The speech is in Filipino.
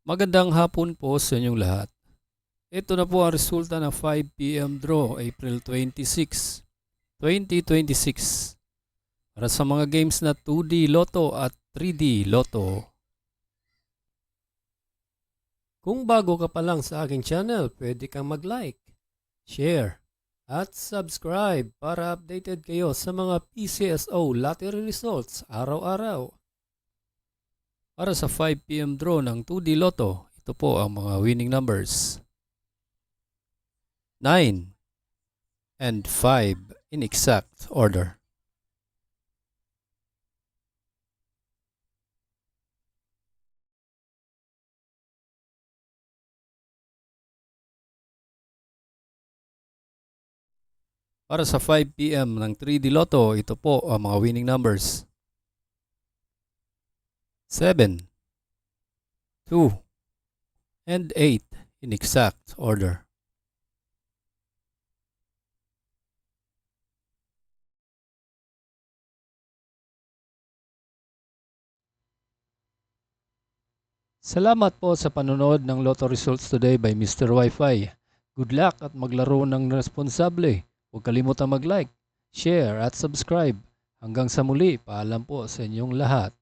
Magandang hapon po sa inyong lahat. Ito na po ang resulta ng 5 p.m. draw, April 26, 2026. Para sa mga games na 2D Lotto at 3D Lotto. Kung bago ka pa lang sa aking channel, pwede kang mag-like, share, at subscribe para updated kayo sa mga PCSO lottery results araw-araw. Para sa 5 p.m. draw ng 2D Lotto, ito po ang mga winning numbers. 9 and 5 in exact order. Para sa 5 p.m. ng 3D Lotto, ito po ang mga winning numbers. 7, 2, and 8 in exact order. Salamat po sa panonood ng Lotto Results Today by Mr. Wi-Fi. Good luck at maglaro ng responsable. Huwag kalimutang mag-like, share at subscribe. Hanggang sa muli, paalam po sa inyong lahat.